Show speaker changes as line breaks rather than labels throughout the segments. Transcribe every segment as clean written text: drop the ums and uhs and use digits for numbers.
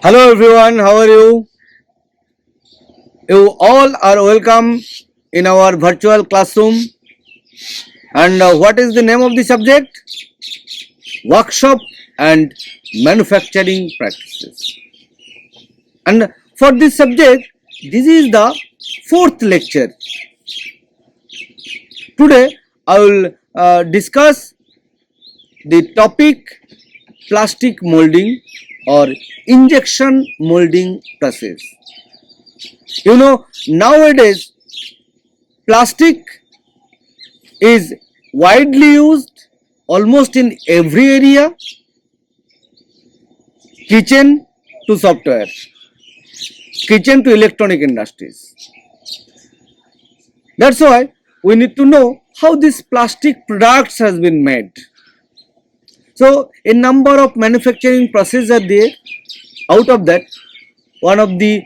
Hello everyone, how are you? You all are welcome in our virtual classroom. And what is the name of the subject? Workshop and manufacturing practices. And for this subject, this is the fourth lecture. Today, I will discuss the topic plastic molding or injection molding process. Nowadays plastic is widely used almost in every area, kitchen to software, kitchen to electronic industries. That's why we need to know how this plastic products has been made. So a number of manufacturing processes are there. Out of that, one of the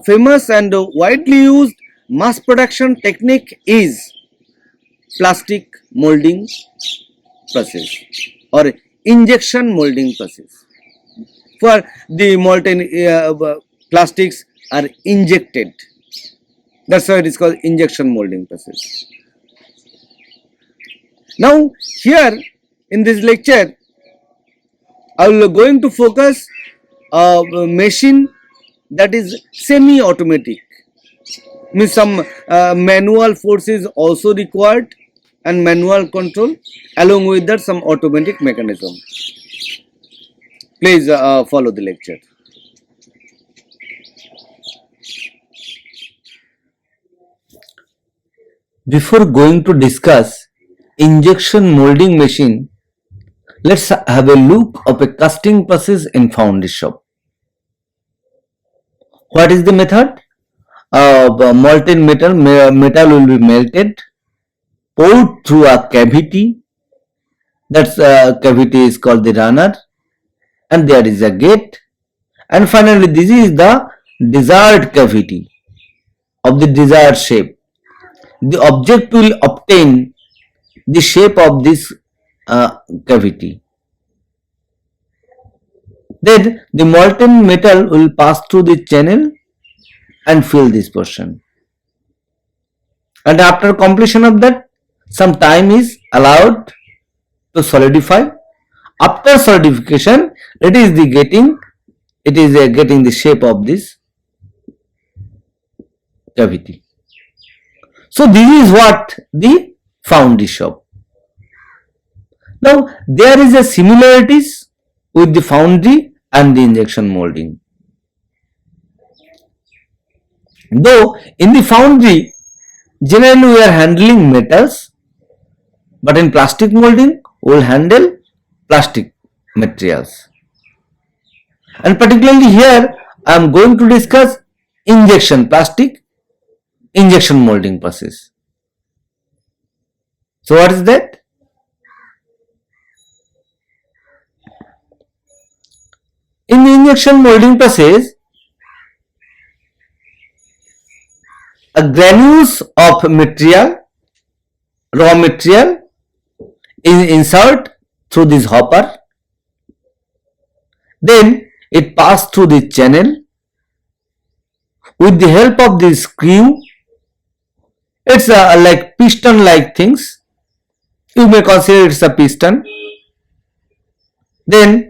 famous and widely used mass production technique is plastic molding process or injection molding process. For the molten plastics are injected. That's why it is called injection molding process. Now here in this lecture, I will going to focus a machine that is semi-automatic. Means some manual force is also required and manual control, along with that some automatic mechanism. Please follow the lecture.
Before going to discuss injection molding machine, let's have a look of a casting process in foundry shop. What is the method? Molten metal will be melted, poured through a cavity. That cavity is called the runner, and there is a gate. And finally, this is the desired cavity of the desired shape. The object will obtain the shape of this cavity. Then the molten metal will pass through the channel and fill this portion. And after completion of that, some time is allowed to solidify. After solidification, it is getting the shape of this cavity. So this is what the foundry shop. Now there is a similarities with the foundry and the injection molding. Though in the foundry, generally we are handling metals, but in plastic molding, we will handle plastic materials. And particularly here, I am going to discuss plastic injection molding process. So what is that? In the injection molding process, a granules of material, raw material, is insert through this hopper. Then it passes through the channel. With the help of this screw, it's like piston like things. You may consider it's a piston. Then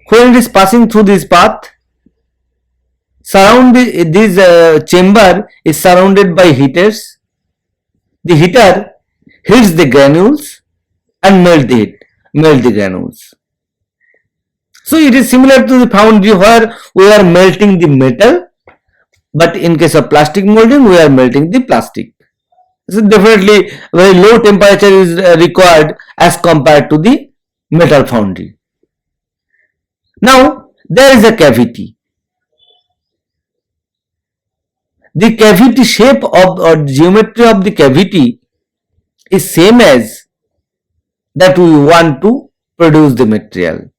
when it is passing through this path, this chamber is surrounded by heaters. The heater heats the granules and melt the granules. So it is similar to the foundry where we are melting the metal, but in case of plastic molding, we are melting the plastic. So definitely very low temperature is required as compared to the metal foundry. Now there is a cavity. The cavity shape of or geometry of the cavity is same as that we want to produce the material.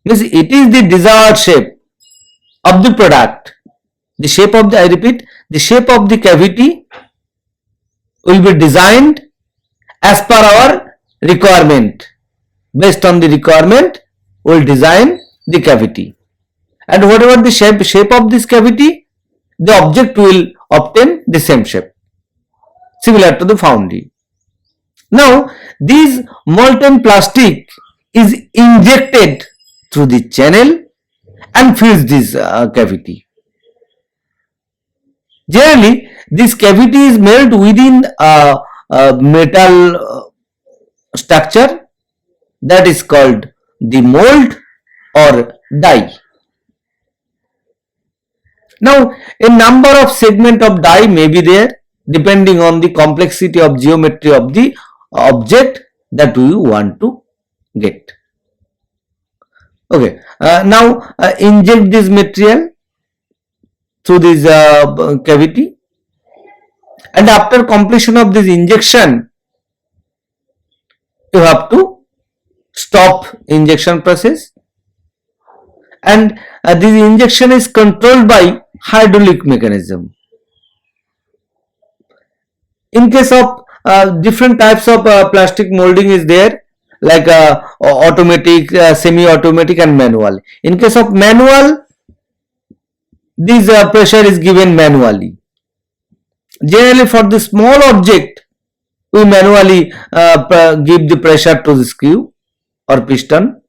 Means it is the desired shape of the product. The shape of the shape of the cavity will be designed as per our requirement. Based on the requirement, we will design the cavity. and whatever the shape of this cavity, the object will obtain the same shape, similar to the foundry. Now, this molten plastic is injected through the channel and fills this cavity. Generally, this cavity is made within a metal structure that is called the mold or die. Now, a number of segment of die may be there depending on the complexity of geometry of the object that we want to get. Okay, now inject this material through this cavity, and after completion of this injection, you have to stop injection process, and this injection is controlled by hydraulic mechanism. In case of different types of plastic molding is there, like automatic, semi-automatic and manual. In case of manual, this pressure is given manually. Generally for the small object, we manually give the pressure to the screw or piston.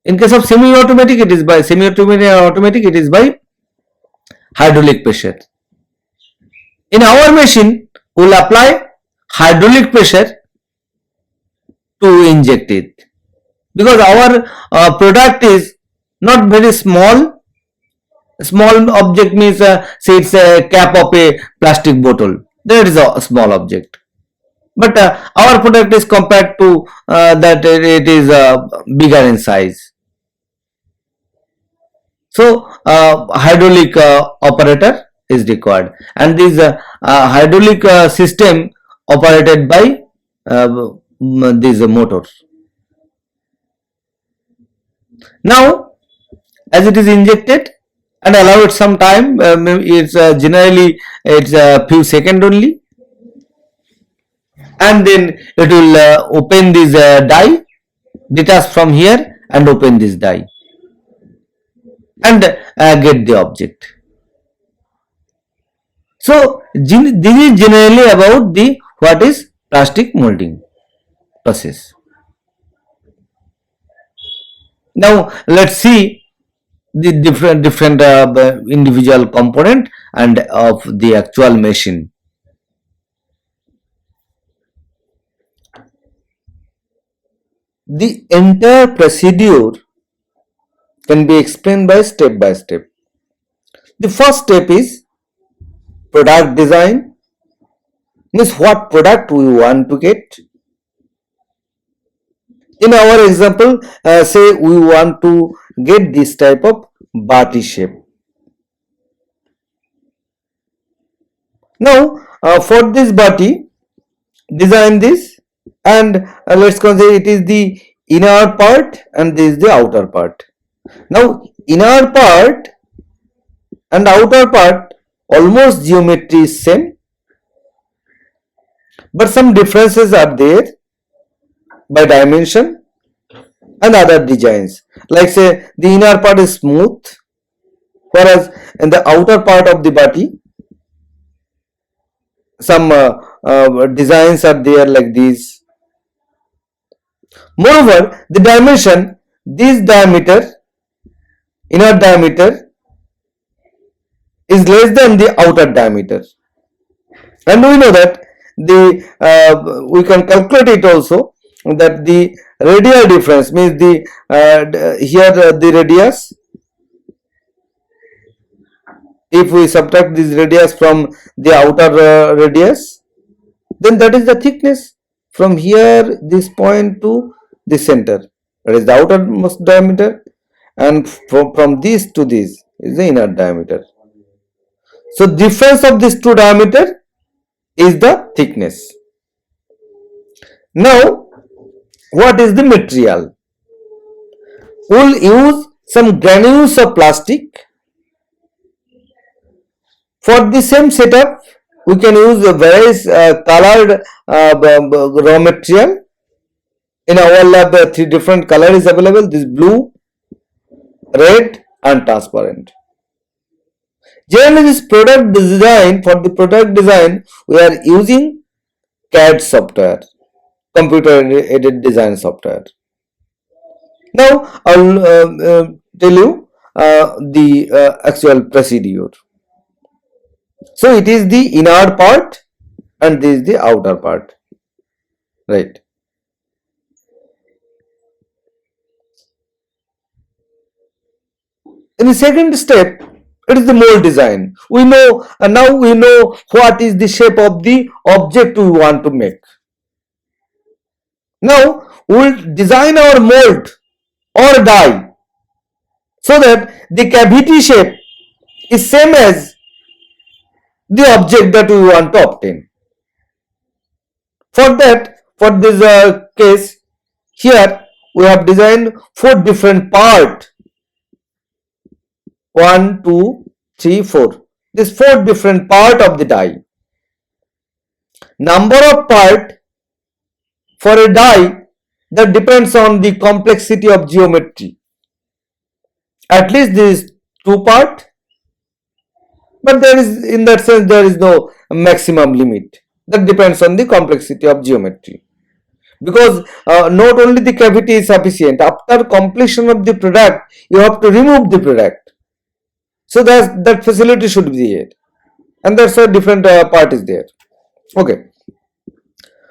In case of semi-automatic, it is by semi-automatic or automatic, it is by hydraulic pressure. In our machine, we will apply hydraulic pressure to inject it, because our product is not very small. Small object means say it's a cap of a plastic bottle. That is a small object. But our product is compared to that it is bigger in size. So hydraulic operator is required, and this hydraulic system operated by these motors. Now, as it is injected and allow it some time, it's generally it's a few seconds only, and then it will open this die, detach from here and open this die and get the object. So this is generally about the what is plastic molding process. Now let's see the different individual component and of the actual machine. The entire procedure can be explained by step. The first step is product design, means what product we want to get. In our example, say we want to get this type of bati shape. Now for this bati, design this, and let's consider it is the inner part and this is the outer part. Now inner part and outer part almost geometry is same, but some differences are there by dimension and other designs. Like say the inner part is smooth, whereas in the outer part of the bati some designs are there like these. Moreover, the dimension, this diameter, inner diameter is less than the outer diameter, and we know that the we can calculate it also, that the radial difference means the here the radius, if we subtract this radius from the outer radius, then that is the thickness from here this point to the center, that is the outermost diameter, and from this to this is the inner diameter. So difference of these two diameter is the thickness. Now what is the material? We will use some granules of plastic. For the same setup, we can use various colored raw material. In our lab, 3 different color is available: this blue, red, and transparent. Generally, this product design, for the product design, we are using CAD software, computer aided design software. Now I'll tell you the actual procedure. So it is the inner part and this is the outer part, right? In the second step, it is the mold design. We know now we know what is the shape of the object we want to make. Now we will design our mold or die so that the cavity shape is same as the object that we want to obtain. For that, for this case, here we have designed 4 different parts. 1, 2, 3, 4. This 4 different part of the die. Number of part for a die that depends on the complexity of geometry. At least this is 2 part, but there is, in that sense, there is no maximum limit. That depends on the complexity of geometry. Because not only the cavity is sufficient, after completion of the product, you have to remove the product. So that facility should be there, and that's a different part is there. Okay.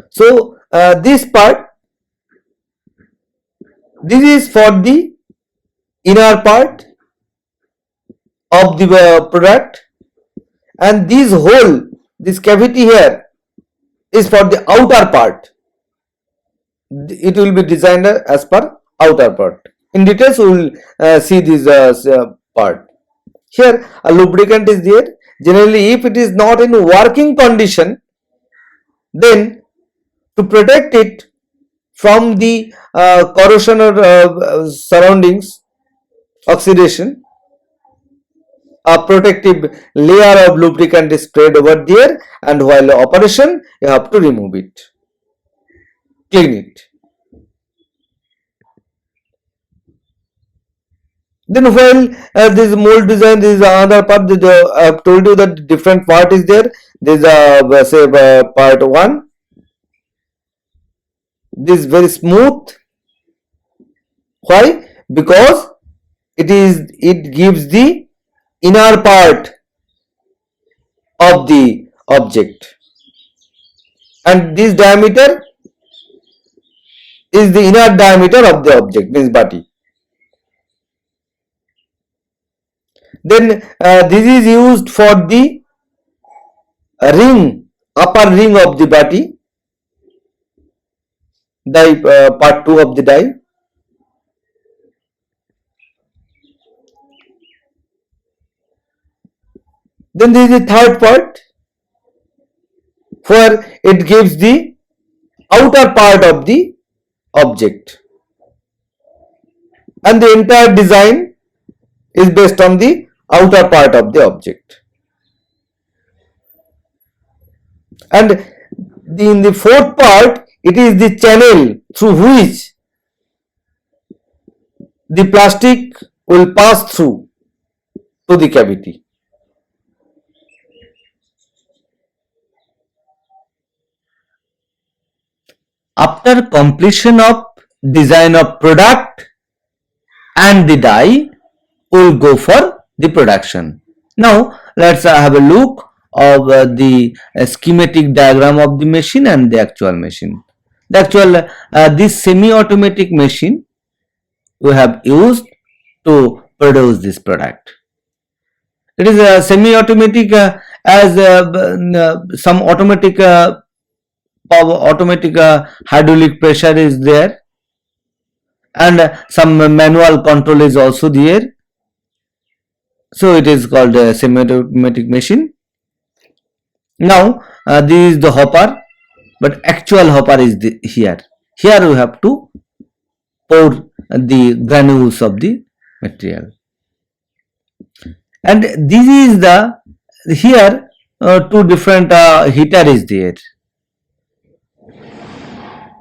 So this part, this is for the inner part of the product, and this hole, this cavity here, is for the outer part. It will be designed as per outer part. In details, we will see this part. Here a lubricant is there. Generally, if it is not in working condition, then to protect it from the corrosion or surroundings, oxidation, a protective layer of lubricant is sprayed over there, and while operation you have to remove it, clean it. Then while this mold design, this is another part. I have told you that different part is there. This is say part 1. This is very smooth. Why? Because it gives the inner part of the object, and this diameter is the inner diameter of the object, means body. Then this is used for the ring, upper ring of the body, die part 2 of the die. Then there is the third part where it gives the outer part of the object, and the entire design is based on the outer part of the object. And in the fourth part, it is the channel through which the plastic will pass through to the cavity. After completion of design of product and the die, we will go for the production. Now let's have a look of the schematic diagram of the machine and the actual machine. The actual this semi-automatic machine we have used to produce this product. It is a semi-automatic as some automatic hydraulic pressure is there, and some manual control is also there. So it is called a semi-automatic machine. Now this is the hopper, but actual hopper is here. Here we have to pour the granules of the material, and this is the here 2 different heater is there,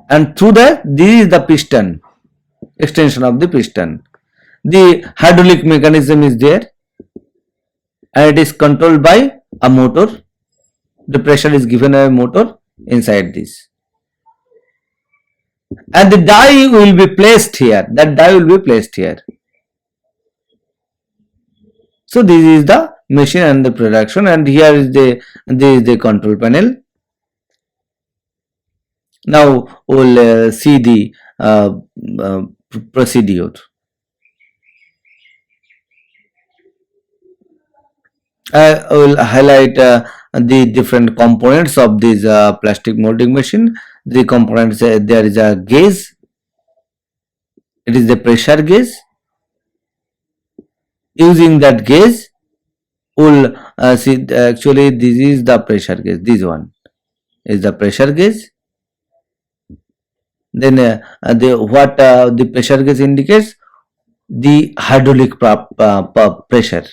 and through that this is the piston, extension of the piston. the hydraulic mechanism is there and it is controlled by a motor. The pressure is given by a motor inside this, and the die will be placed here. That die will be placed here. So this is the machine and the production, and here is the control panel. Now we'll see the procedure. I will highlight the different components of this plastic molding machine. The components, there is a gauge. It is the pressure gauge. Using that gauge, we'll see actually this is the pressure gauge. This one is the pressure gauge. Then the pressure gauge indicates the hydraulic pressure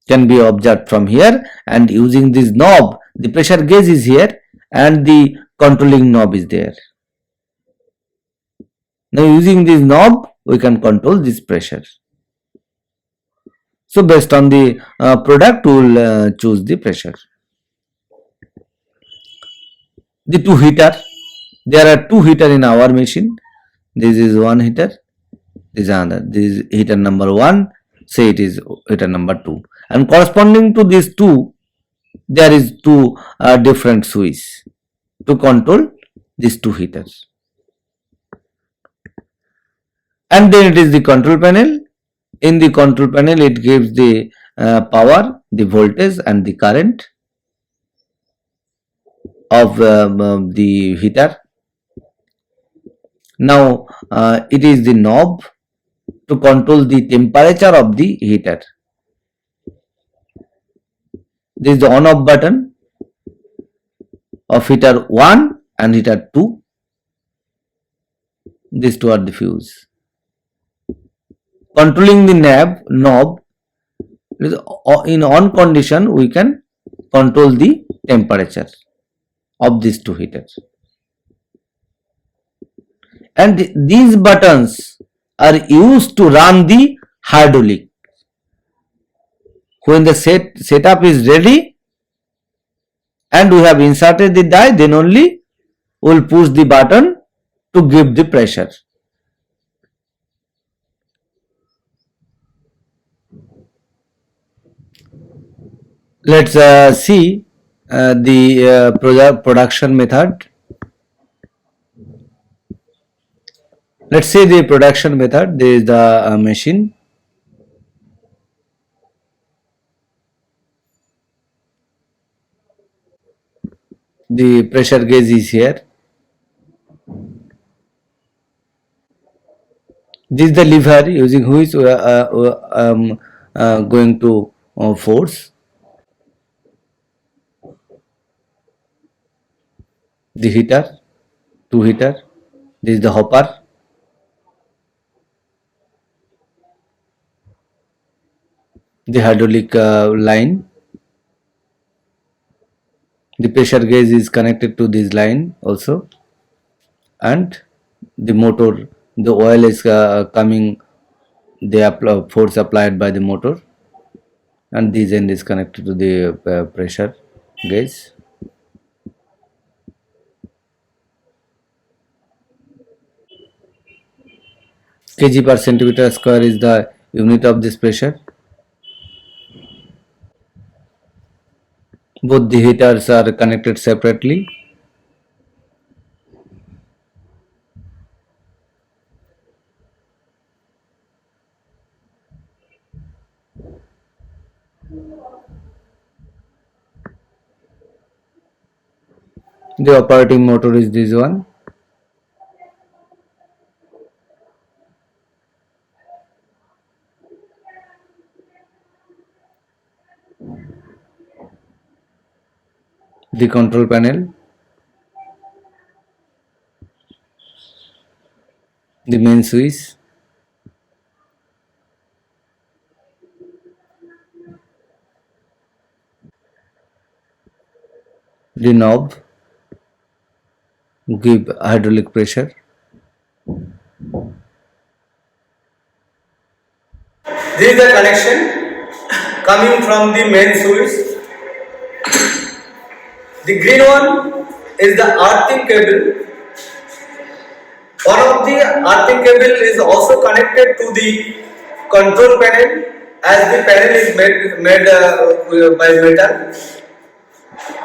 can be observed from here, and using this knob, the pressure gauge is here and the controlling knob is there. Now using this knob we can control this pressure. So based on the product we will choose the pressure. The two heater, there are two heater in our machine. This is one heater, this is another. This is heater number 1, say it is heater number 2, and corresponding to these two there is two different switches to control these two heaters. And then it is the control panel. In the control panel it gives the power, the voltage and the current of the heater. Now it is the knob to control the temperature of the heater. This is the on off button of heater 1 and heater 2. These two are the fuse. Controlling the knob, in on condition we can control the temperature of these two heaters. And these buttons are used to run the hydraulic. When the setup is ready and we have inserted the die, then only we will push the button to give the pressure. Let's see the production method. Let's see the production method. There is the machine. The pressure gauge is here. This is the lever using which we are going to force the heater, two heater. This is the hopper. The hydraulic line. The pressure gauge is connected to this line also, and the motor, the oil is coming, the force applied by the motor, and this end is connected to the pressure gauge. Kg per centimeter square is the unit of this pressure. Both the heaters are connected separately. The operating motor is this one. The control panel, the main switch, the knob, give hydraulic pressure,
This is the connection coming from the main switch. The green one is the earthing cable. One of the earthing cable is also connected to the control panel, as the panel is made by metal.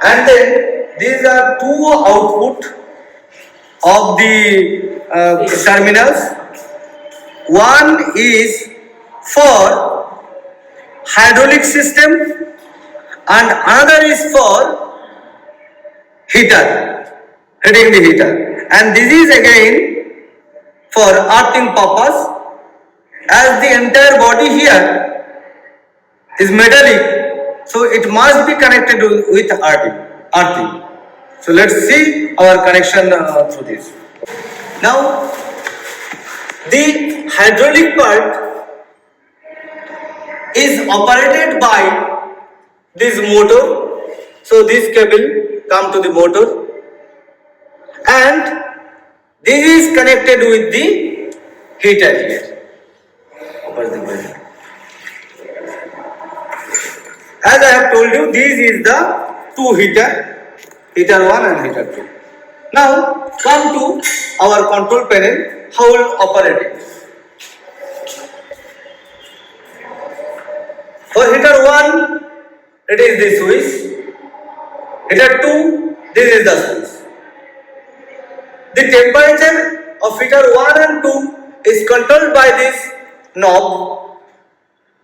And then these are two output of the terminals. One is for hydraulic system and another is for heater, heating the heater, and this is again for earthing purpose, as the entire body here is metallic, so it must be connected with earthing. So let's see our connection through this. Now the hydraulic part is operated by this motor. So this cable come to the motor and this is connected with the heater here. As I have told you, this is the two heater 1 and heater 2. Now come to our control panel, how will operate it. For heater 1, it is the switch. Heater 2, this is the switch. The temperature of heater 1 and 2 is controlled by this knob.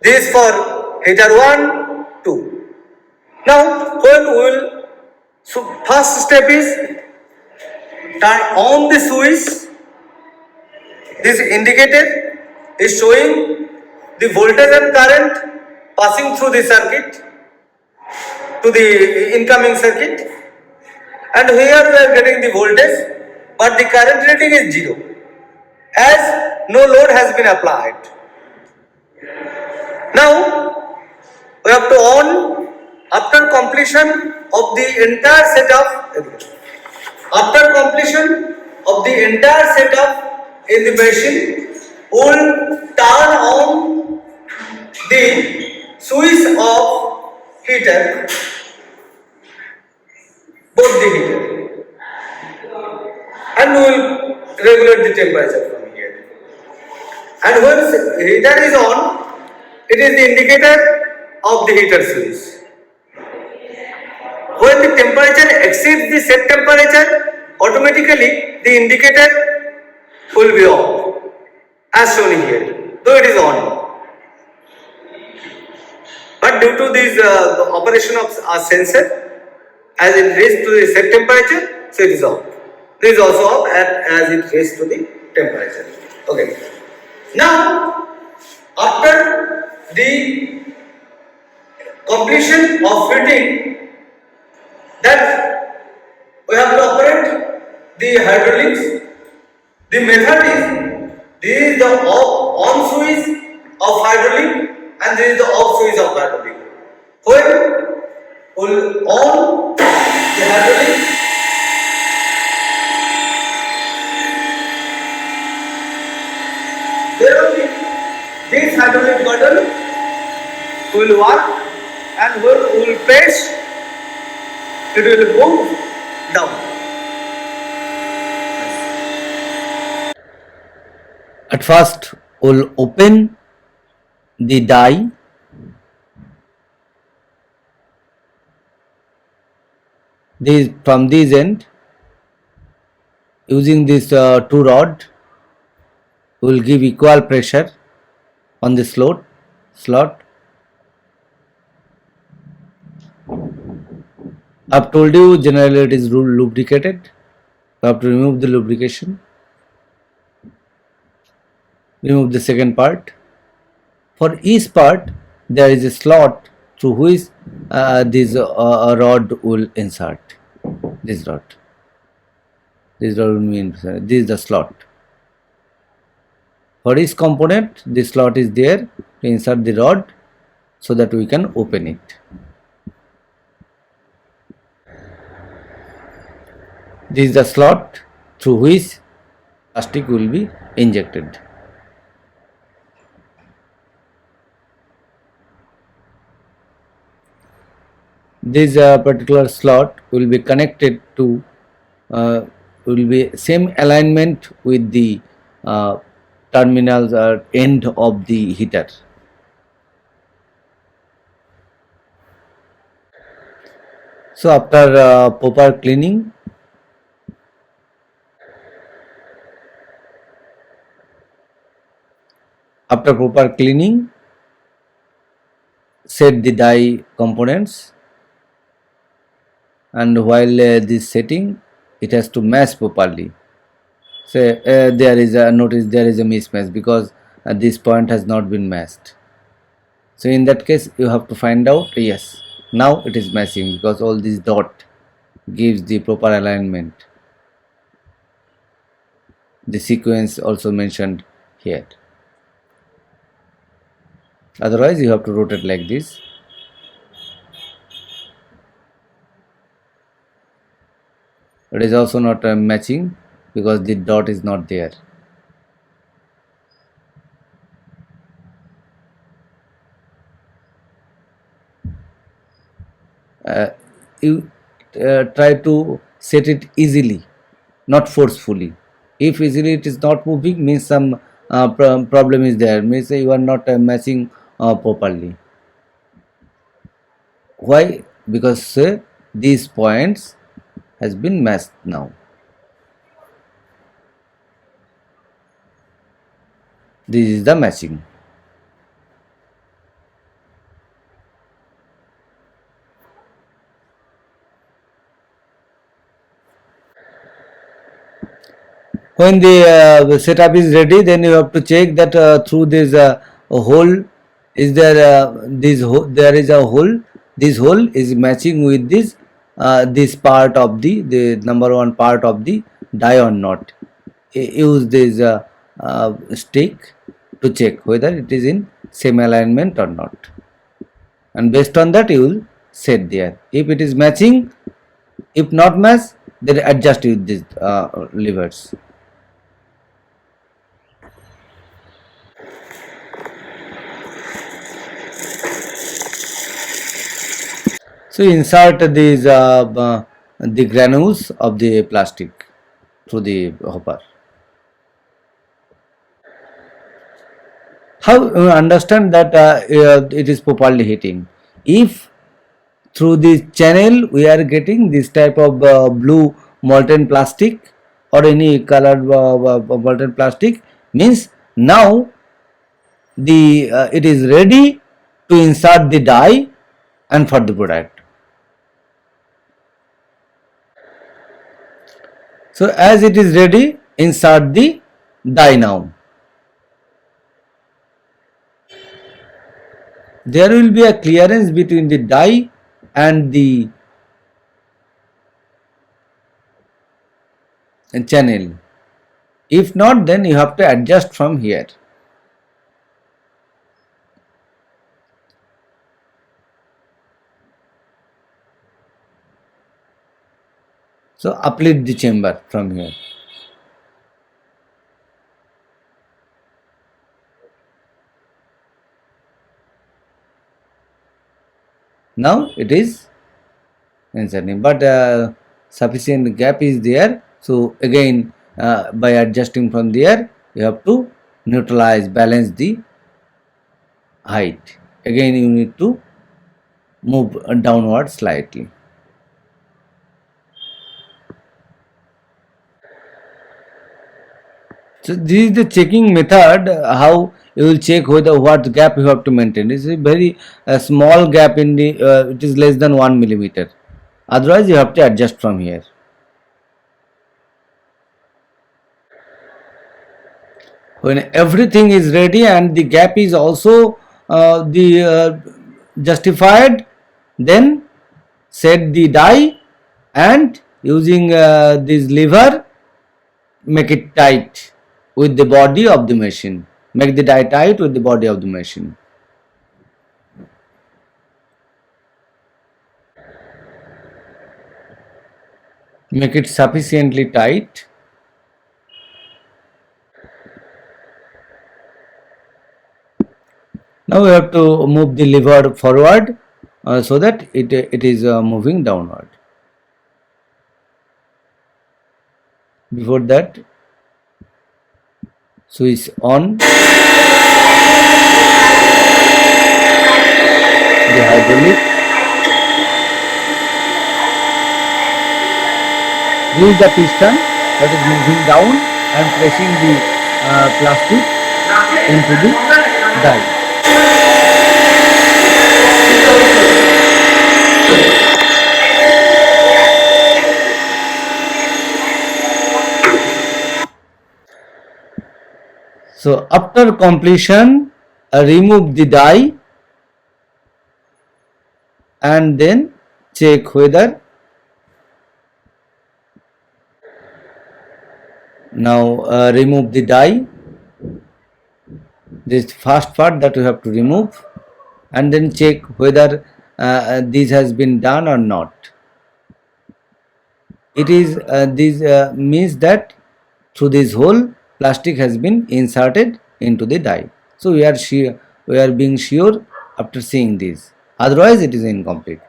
This is for heater 1, 2. Now, when we will, so first step is turn on the switch. This indicator is showing the voltage and current passing through the circuit to the incoming circuit, and here we are getting the voltage, but the current rating is 0 as no load has been applied. Now we have to on after completion of the entire setup. After completion of the entire setup in the machine, we will turn on the switch of heater, both the heater, and we will regulate the temperature from here. And when heater is on, it is the indicator of the heater switch. When the temperature exceeds the set temperature, automatically the indicator will be off, as shown here, though it is on. But due to this operation of a sensor, as it reaches to the set temperature, so it is off. This is also off as it reaches to the temperature. Okay. Now, after the completion of fitting, that we have to operate the hydraulics. The method is, this is the on switch of hydraulic and this is the off switch of hydraulic. When we on the hydraulic, there only this hydraulic button will work, and when we will press, it will move down.
At first, we'll open the die. From this end, using this two rod, we will give equal pressure on the slot. I've told you generally it is lubricated. We have to remove the lubrication. Remove the second part. For each part, there is a slot through which this rod will insert. This rod will mean this is the slot. For each component, this slot is there to insert the rod so that we can open it. This is the slot through which plastic will be injected. this particular slot will be connected to will be same alignment with the terminals or end of the heater. So after proper cleaning, set the die components, and while this setting, it has to match properly. Say there is a notice, there is a mismatch because this point has not been matched. So in that case, you have to find out, yes, now it is matching because all this dot gives the proper alignment. The sequence also mentioned here. Otherwise, you have to rotate like this. It is also not matching because the dot is not there. You try to set it easily, not forcefully. If easily it is not moving, means some problem is there, means you are not matching properly. Why? Because these points has been matched now. This is the matching. When the setup is ready, then you have to check that through this hole is there there is a hole, this hole is matching with this part of the number one part of the die or not. Use this stick to check whether it is in same alignment or not, and based on that you will set there. If it is matching, if not match, then adjust with these levers. So insert these the granules of the plastic through the hopper. How you understand that it is properly heating? If through this channel we are getting this type of blue molten plastic or any colored molten plastic, means now the it is ready to insert the die and for the product. So as it is ready, insert the die now. There will be a clearance between the die and the channel. If not, then you have to adjust from here. So uplift the chamber from here. Now it is inserting, but sufficient gap is there. So again, by adjusting from there, you have to neutralize, balance the height. Again, you need to move downward slightly. So this is the checking method. How you will check whether what gap you have to maintain. It's a very small gap in the. It is less than 1 mm. Otherwise, you have to adjust from here. When everything is ready and the gap is also justified, then set the die and using this lever, make it tight with the body of the machine. Make the die tight with the body of the machine. Make it sufficiently tight. Now we have to move the lever forward so that it is moving downward. Before that, switch on the hydraulic. This is the piston that is moving down and pressing the plastic into the die. So after completion, remove the die and then check whether now remove the die, this first part that you have to remove, and then check whether this has been done or not. It is this means that through this hole plastic has been inserted into the die. So we are being sure after seeing this, otherwise it is incomplete.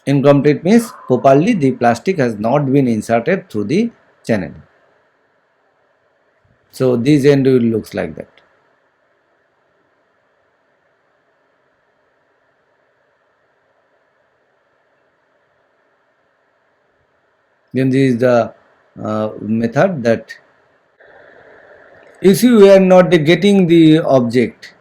Incomplete means properly the plastic has not been inserted through the channel. So this end will looks like that. Then this is the method that if you are not getting the object,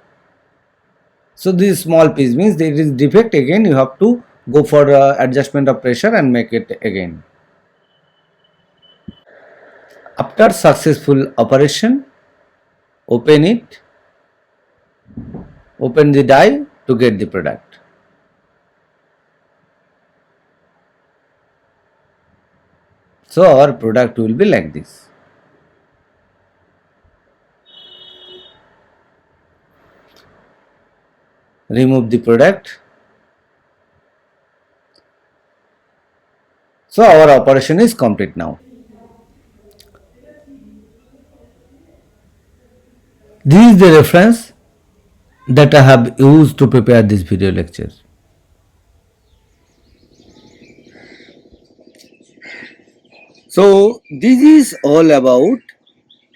so this small piece means there is defect, again you have to go for adjustment of pressure and make it again. After successful operation, open it, open the die to get the product. So our product will be like this. Remove the product. So our operation is complete now. This is the reference that I have used to prepare this video lecture.
So this is all about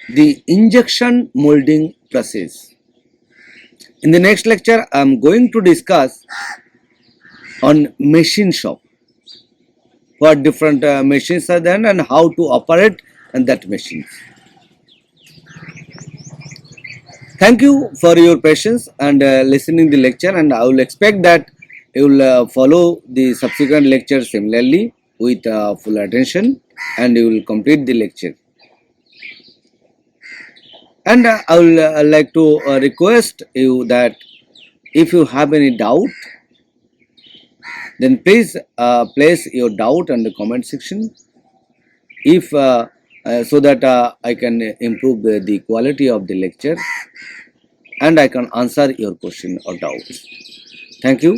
the injection molding process. In the next lecture, I am going to discuss on machine shop. What different machines are there and how to operate that machine. Thank you for your patience and listening the lecture, and I will expect that you will follow the subsequent lecture similarly with full attention, and you will complete the lecture. And I will like to request you that if you have any doubt, then please place your doubt in the comment section. If so that I can improve the quality of the lecture and I can answer your question or doubts. Thank you.